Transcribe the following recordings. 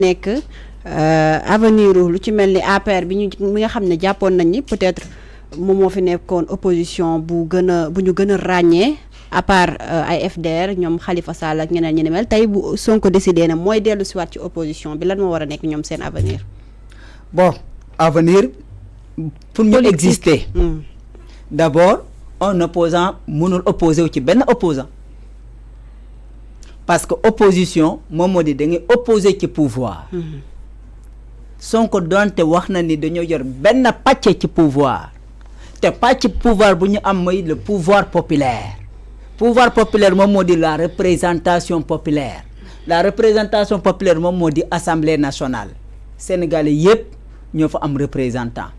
nekk avenir lu ci mel ni APR bi nga xam ne jàppoon nañ ni peut-être moom moo fi nekkoon opposition bu ñu gën a ràññee à part ay FDR ñoom Khalifa Sall ak ñeneen ñi ni mel tey bu Sonko décidé na mooy dellu si waat ci opposition bi lan moo war a nekk ñoom seen avenir. Bon, avenir pour ñu exister. D'abord un opposant mënul opposé wu ci benn opposant parce que opposition moom moo di da ngay opposé ci pouvoir. Sonko doonte wax na ni dañoo yor benn pàcc ci pouvoir te pàcc pouvoir bu ñu am mooy le pouvoir populaire. Pouvoir populaire moom moo di la représentation populaire moom moo di assemblée nationale sénégalais yépp ñoo fa am représentant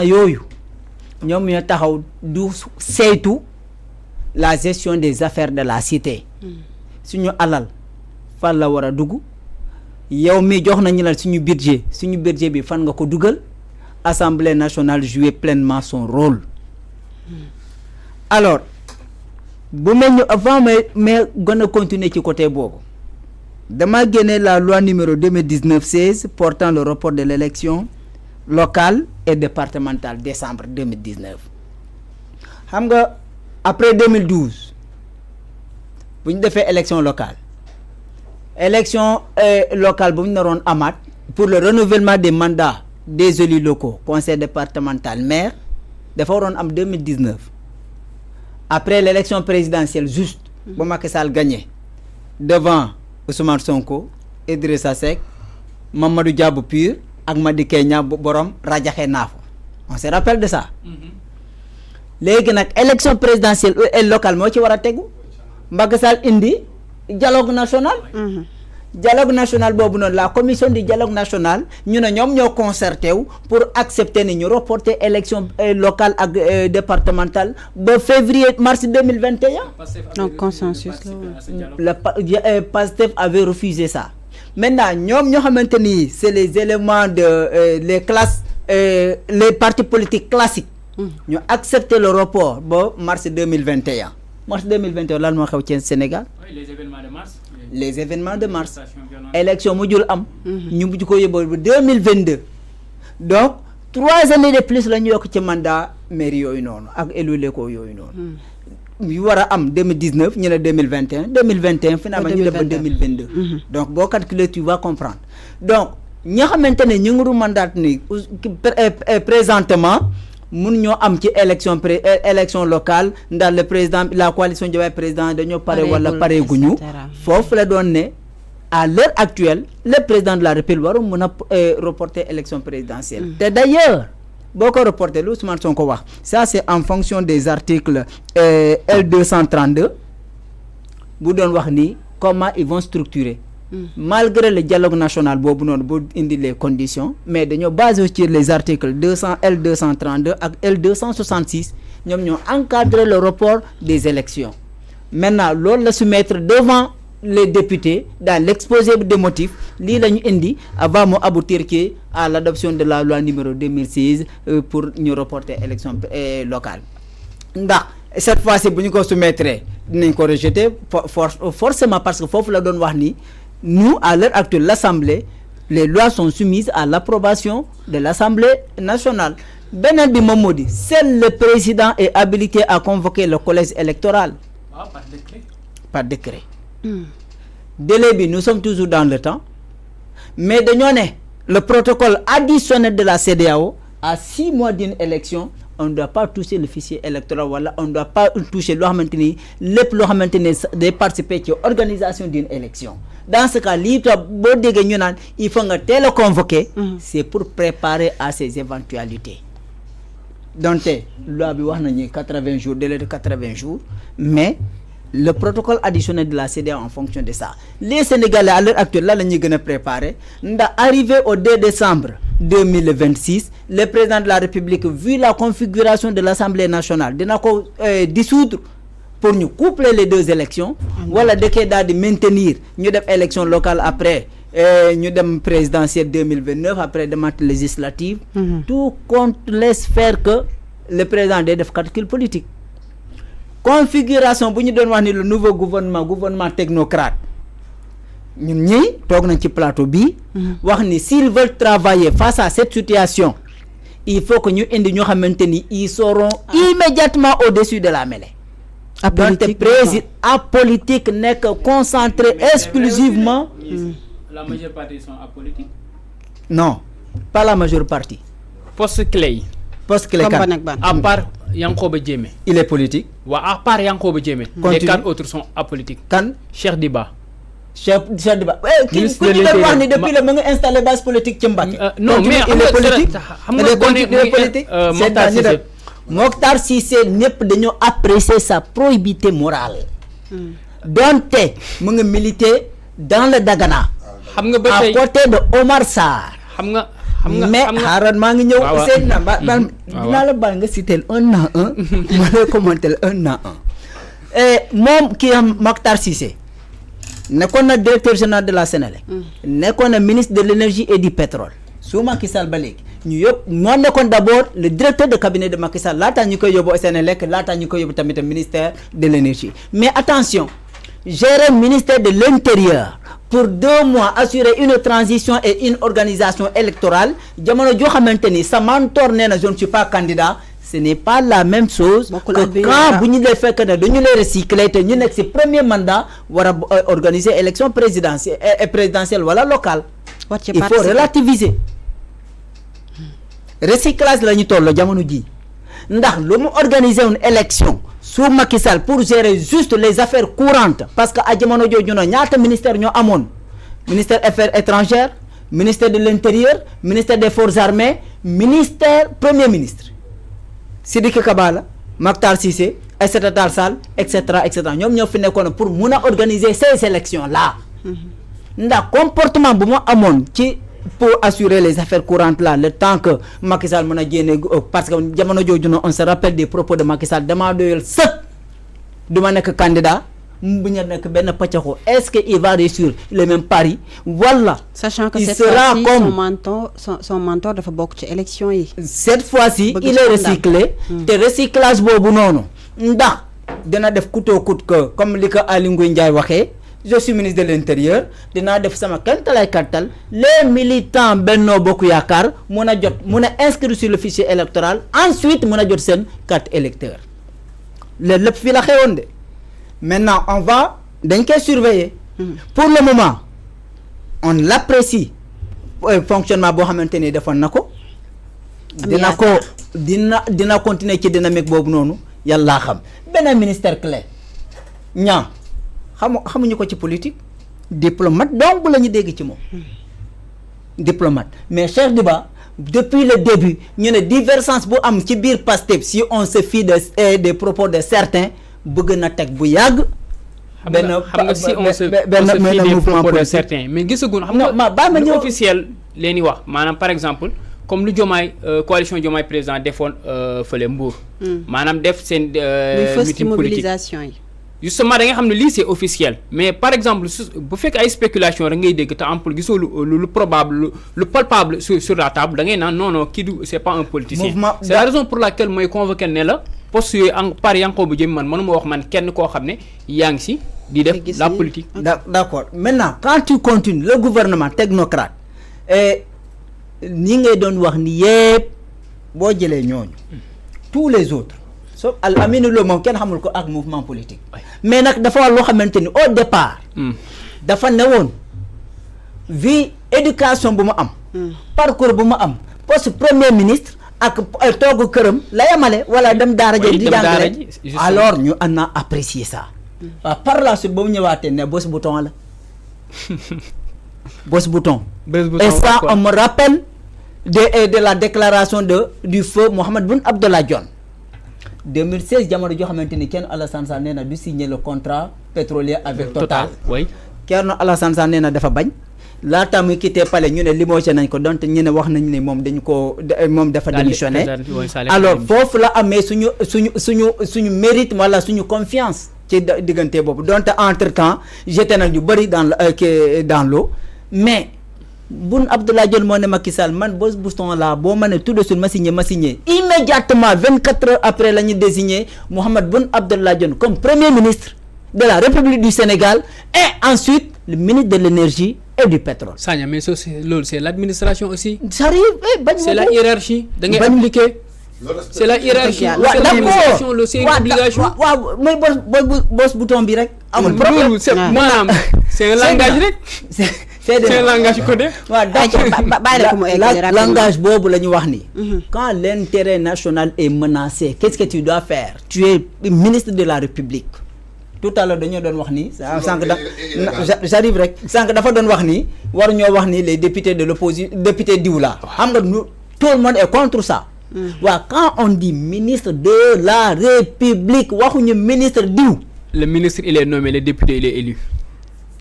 yooyu ñoom ñoo taxaw du saytu la gestion des affaires de la cité suñu alal fan la war a dugg yow mi jox nañu la suñu budget bi fan nga ko dugal assemblée nationale jouer pleinement son rôle. Alors bu mel ni avant mais gën a continuer ci côté boobu dama génne la loi numéro 2019-16 portant le report de l'élection locale et départementale décembre 2019 xam nga après 2012 bu ñu defee élection locale bu ñu naroon amaat pour le renouvellement des mandats des élus locaux conseil départemental maire dafa waroon am 2019 après l'élection présidentielle juste ba Macky Sall gagné devant Ousmane Sonko Idrissa Seck Mamadou Dia bu PUR ak Madické Niang bu borom rajaxe naafo on se rappelle de ça. Léegi nag élection présidentielle et locale moo ci war a tegu Macky Sall indi dialogue national. Dialogue national boobu noonu la commission du dialogue national ñu ne ñoom ñoo concerté wu pour accepter ni ñu reporter élection locale ak départementale ba mars 2021. donc consensus Pastef avait refusé ça. Maintenant ñoom ñoo xamante ni c'est les éléments de les classes les partis politiques classiques. ñu accepter le report ba mars 2021. Mars 2021 lan moo xew ci Sénégal. Les événements de mars élection mujjul am. ñu mujj ko yóbbu ba 2022. donc 3 années de plus la ñu yokk ci mandat mairie yooyu noonu ak élus locaux yooyu noonu. yu war a am 2019 ñu ne 2021 finalement ñu def ba 2022. donc boo calculer tu vas comprendre donc ñi nga xamante ne ñu ngi mandat ni présentement. mun ñoo am ci élection locale ndax le président la coalition Diomaye président dañoo pare wala pare guñu foofu la doon ne à l'heure actuelle le président de la République waru mun a reporter élection présidentielle te d'ailleurs boo ko reporter lu Ousmane Sonko wax ça c'est en fonction des articles L232 bu doon wax ni comment ils vont structurer malgré le dialogue national boobu noonu bu indi les conditions mais dañoo basé sur les articles L232 ak L266 ñoom ñoo encadrer le report des élections maintenant loolu la soumettre devant les députés dans l'exposé des motifs lii la ñu indi avant mu aboutir à l'adoption de la loi numéro 2016 pour ñu reporter élection locale ndax cette fois-ci bu ñu ko soumettre dinañ ko rejeter forcément parce que foofu la doon wax ni nous à l'heure actuelle l'Assemblée les lois sont soumises à l'approbation de l'Assemblée nationale beneen bi moom moo di seul le président est habilité à convoquer le collège électoral par décret délai bi nous sommes toujours dans le temps mais dañoo ne le protocole additionnel de la CEDEAO à 6 mois d'une élection on ne doit pas toucher le fichier électoral wala on ne doit pas toucher loo xamante ni lépp loo xamante ni day participer ci organisation d'une élection dans ce cas lii toog boo déggee ñu naan il faut nga teel a convoquer c'est pour préparer à ces éventualités donte loi bi wax nañu 80 jours délai de 80 jours mais le protocole additionnel de la CEDEAO en fonction de ça les Sénégalais à l'heure actuelle la ñuy gën a préparer ndax arrivé au 2 décembre 2026 le président de la République vu la configuration de l'Assemblée nationale dina ko dissoudre pour ñu coupler les deux élections wala dëkkee daal di maintenir ñu def élection locale après ñu dem présidentielle 2029 après demaat législative tout compte laisse faire que le président day def calcul politique configuration bu ñu doon wax ni le nouveau gouvernement technocrate ñun ñii toog nañ ci plateau bii. wax ni s'ils veulent travailler face à cette situation il faut que ñu indi ñoo xamante ni ils seront immédiatement au-dessus de la mêlée. apolitique apolitique nekk concentré exclusivement. La majeure partie sont apolitiques. Non, pas la majeure partie. Poste clé. Poste clé comme kan. ban ak ban. À part Yankoba Diémé. Il est politique. À part Yankoba Diémé. Les Continue. 4 autres sont apolitiques. Kan. Cheikh Diba. Cheikh Diba. Ministre Ku ñu de doon wax ni l'Intérieur. depuis le mu ngi installé base politique ci Mbacké. Non mais il est politique. xam Il nga est continue politique. Mokhtar Cissé. Mokhtar Cissé ñëpp dañoo apprécier sa probité morale. donte mu ngi militer dans le Dagana. xam nga ba à tey côté de Omar Sarr. xam nga mais xaaral maa ngi ñëw. waaw waaw. Seydina dinaa la baal nga citer un à un. ma lay commenter un à un. moom kii am Mokhtar Cissé nekkoon na directeur général de la Sénélec. nekkoon na ministre de l'énergie et du pétrole. su Macky Sall ba léegi ñu yëpp moo nekkoon d'abord le directeur de cabinet de Macky Sall laataa ñu koy yóbbu Sénélec laataa ñu koy yóbbu tamit ministère de l'énergie mais attention gérer ministère de l'intérieur pour 2 mois assurer une transition et une organisation électorale jamono joo xamante ni sa mentor nee na je ne suis pas candidat ce n'est pas la même chose que quand bu ñu lay fekk ne dañu lay recycler te ñu nekk ci premier mandat war a organiser élection présidentielle wala locale il faut relativiser recyclage la ñu toll jamono ji ndax lu mu organiser une élection sous Macky Sall pour gérer juste les affaires courantes parce que à jamono jooju noonu ñaata ministère ñoo amoon ministère affaires étrangères ministère de l'intérieur ministère des forces armées ministère premier ministre Sidiki Kaba la Mokhtar Cissé Aïssata Tall Sall et cetera ñoom ñoo fi nekkoon pour mun a organiser ces élections là ndax comportement bu mu amoon ci pour assurer les affaires courantes là le temps que Macky Sall mën a génne parce que jamono jooju noonu on se rappelle des propos de Macky Sall damaa doyal sëpp du ma nekk candidat bu ñu nekk benn pàccaxoo est-ce que il va réussir le même pari wala. sachant que il cette sera fois-ci comme son mentor dafa bokk ci élection yi. cette fois-ci bëgg il est recyclé. te recyclage boobu noonu ndax dina def couteau coûte que comme li ko Aly Ngouille Ndiaye waxee. je suis ministre de l'intérieur dinaa def sama kantalay kattal les militants Benno Bokk Yaakaar mun a jot mun a inscrire sur le fichier électoral ensuite mun a jot seen carte électeur lépp fii la xewoon de maintenant on va dañ koy surveiller pour le moment on l'apprécie fonctionnement boo xamante ni defoon na ko dina continuer ci dynamique boobu noonu yàllaa xam beneen ministère clé xamuñu ko ci politique diplomate donc bu la ñu dégg ci moom diplomate mais Cheikh Diba depuis le début ñu ne divergence bu am ci biir Pastef si on se fie des propos de certains bëgg na teg bu yàgg. xam nga si on se fie des propos de certains mais gisaguñ xam nga ba ma ñëw officiel leen di wax maanaam par exemple comme lu Diomaye coalition Diomaye président defoon fële Mbour. maanaam def seen meeting politique mobilisation yi. justement da nga xam ne lii c'est officiel mais par exemple bu fekk ay spéculation rek ngay dégg te en plus gisoo lu probable lu palpable sur la table da ngay naan non kii du c'est pas un politicien. c'est la raison pour laquelle mooy convoqué ne la poste yooyu par Yankoba Diémé man mënuma wax man kenn koo xam ne yaa ngi si di def la politique. d'accord maintenant quand tu continues le gouvernement technocrate ñi ngay doon wax ni yépp boo jëlee ñooñu tous les autres. so Amine Lo moom kenn xamul ko ak mouvement politique mais nag dafa war loo xamante ni au départ dafa newoon vie éducation bu mu am parcours bu mu am poste premier ministre ak toogu këram la yemale wala dem daara ji di jàngale alors ñu an na apprécier ça waaw par la suite ba mu ñëwaatee ne bos bouton la bos bouton et ça on me rappelle de la déclaration du feu Mohamed Boun Abdallah Dionne 2016 jamono joo xamante ni kenn Alassane Sall nee na du signer le contrat pétrolier avec Total. oui kenn Alassane Sall nee na dafa bañ laata muy quitté palais ñu ne limogé nañ ko donte ñu ne wax nañu ne moom moom dafa démissionné alors foofu la amee suñu mérite wala suñu confiance ci diggante boobu donte entre temps jeté nañ ñu bëri dans l'eau mais Boun Abdallah Dionne moo ne Macky Sall man bos bouton là boo ma ne tout de suite ma signé immédiatement 24 heures après la ñu désigné Mohamed Boun Abdallah Dionne comme premier ministre de la République du Sénégal et ensuite le ministre de l'énergie et du pétrole. Sagna, mais c'est l'administration aussi. Ça arrive, c'est la hiérarchie. C'est la hiérarchie. C'est l'administration, c'est une obligation. Mais boss bouton direct. C'est un langage direct. C'est un langage codé. Langage bobo la ñu wax ni. Quand l'intérêt national est menacé, qu'est-ce que tu dois faire? Tu es ministre de la République. Tout à l'heure dañu doon wax ni j'arrive rek sank dafa doon wax ni war ñoo wax ni les députés de l'opposition député diw la xam nga tout le monde est contre ça. Quand on dit ministre de la République waxuñu ministre diw. Le ministre il est nommé, le député il est élu.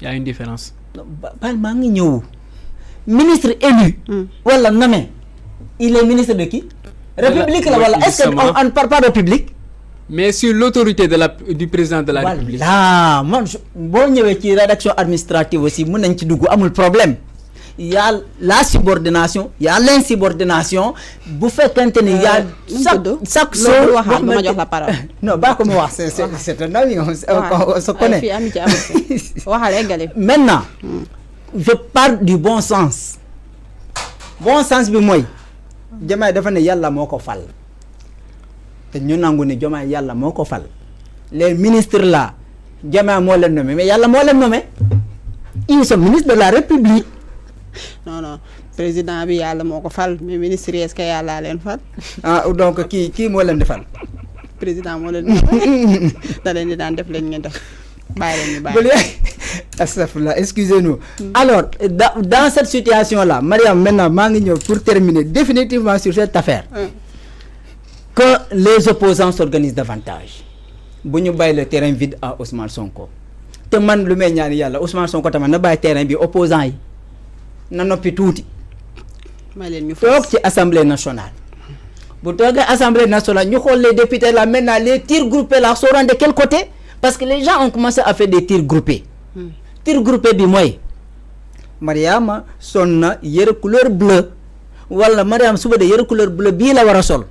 Il y a une différence. Maa ngi ñëw ministre élu wala nommé il est ministre de qui? République la wala est-ce qu'on ne parle pas de République? Mais sur l'autorité du président de la République. Voilà, moi, bon ñëwé ci rédaction administrative aussi mën nañ ci dugg amul problème. Il y a la subordination, il y a l'insubordination. Bu fekkante ni il y a chaque chose dama jox la parole. Non, ba ko mo wax c'est un ami on se connaît. Maintenant, je parle du bon sens. Bon sens bi moy Diomaye dafa ne Yàlla moko fal. Te ñu nangu ni Diomaye Yàlla moko fal. Les ministres là, Diomaye moo leen nommé mais Yàlla moo leen nommé. Ils sont ministres de la République. Non, président bi Yàlla moko fal mais ministre est-ce que Yàlla leen fal? Donc qui moo leen di fal? Président moo leen da leen di daan def leen ngeen def. Bàyyi Astagfirullah, excusez-nous. Alors, dans cette situation-là, Mariam, maintenant, pour terminer définitivement sur cette affaire, que les opposants s'organisent davantage. Si nous baillons le terrain vide à Ousmane Sonko, te man lu may ñaan Yàlla Ousmane Sonko tamit na bàyyi terrain bi opposant yi na noppi tuuti. Toog ci Assemblée nationale. Bu toogee Assemblée nationale, ñu xool les députés là maintenant les tirs groupés là seront de quel côté? Parce que les gens ont commencé à faire des tirs groupés. Tir groupé bi mooy Mariama son na yëre couleur bleu wala Mariam suba de yëre couleur bleu bii la war a sol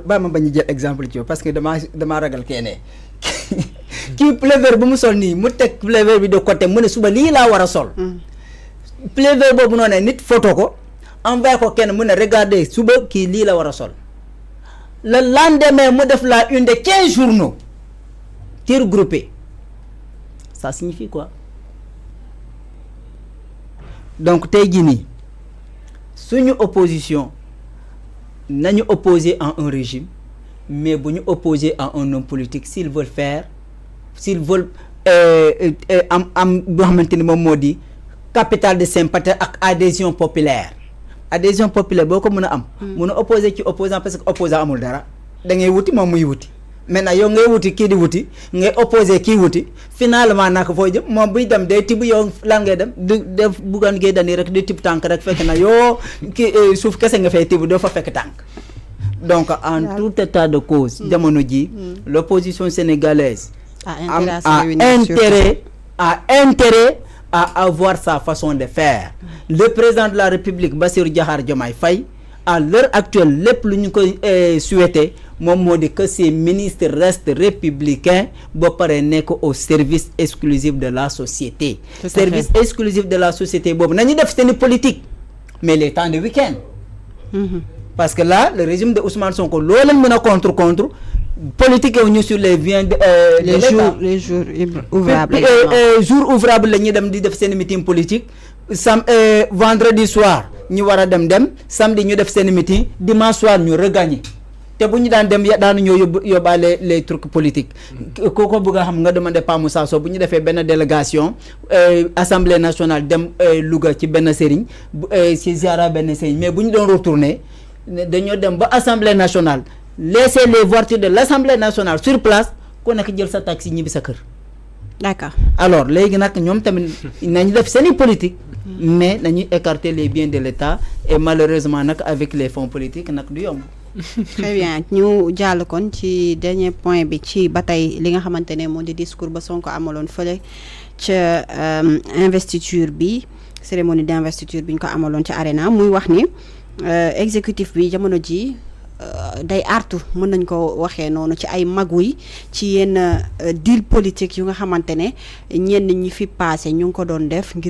ba ma bañ jël exemple ci parce que dama ragal kene kii pleuveur bu mu sol nii mu teg pleuveur bi de côté mu ne suba lii laa war a sol pleuveur boobu noonu nit photo ko envoyé ko kenn mu ne regardez suba kii lii la war a sol le lendemain mu def la une de 15 journaux tir groupé. Ça signifie quoi? Donc tey jii nii suñu opposition nañu opposé à un régime mais bu ñu opposé à un homme politique s'ils veulent am boo xamante ni moom moo di capital de sympathie ak adhésion populaire boo ko mën a am mën a opposé ci opposant parce que opposant amul dara da ngay wuti moom muy wuti maintenant yow ngay wuti kii di wuti ngay opposé kii wuti finalement naka foo jëm moom buy dem day tibb yow lan ngay dem di def buggaan ngay dani rek di tibb tànk rek fekk na yoo kii suuf kese nga fay tibb doo fa fekk tànk donc en tout état de cause jamono ji l'opposition sénégalaise a intérêt à avoir sa façon de faire. Le président de la République Bassirou Diomaye Diakhar Faye à l'heure actuelle lépp lu ñu koy souhaité moom moo di que ces ministres restent républicains ba pare nekk au service exclusif de la société. Service exclusif de la société boobu nañu def seeni politique mais les temps de week-end. Parce que là le régime de Ousmane Sonko loo leen mën a contre politique wu ñu sur les biens les jours ouvrables. Jour ouvrable la ñuy dem di def seen meeting politique vendredi soir ñu war a dem samedi ñu def seen meeting dimanche soir ñu regagner te bu ñu daan dem daanu ñoo yóbbaale les trucs politiques. Kooku bëgg a xam nga demandé Pa Moussa Sow bu ñu defee benn délégation assemblée nationale dem Louga ci benn sëriñ ci ziara benn sëriñ mais bu ñu doon retourner dañoo dem ba assemblée nationale. Laissez les voitures de l'Assemblée nationale sur place ku nekk jël sa taxi ñibbi sa kër. D'accord. Alors léegi nag ñoom tamit nañu def seeni politique mais nañuy écarter les biens de l'État et malheureusement nag avec les fonds politiques nag du yomb. Très bien ñu jàll kon ci dernier point bi ci ba tey li nga xamante ne moo di discours ba Sonko amaloon fële ca investiture bi cérémonie d'investiture bi ñu ko amaloon ca Arena muy wax ni exécutif bi jamono ji day artu mën nañ ko waxee noonu ci ay magu yi ci yenn deal politique yu nga xamante ne ñenn ñi fi passé ñu ngi ko doon def ngir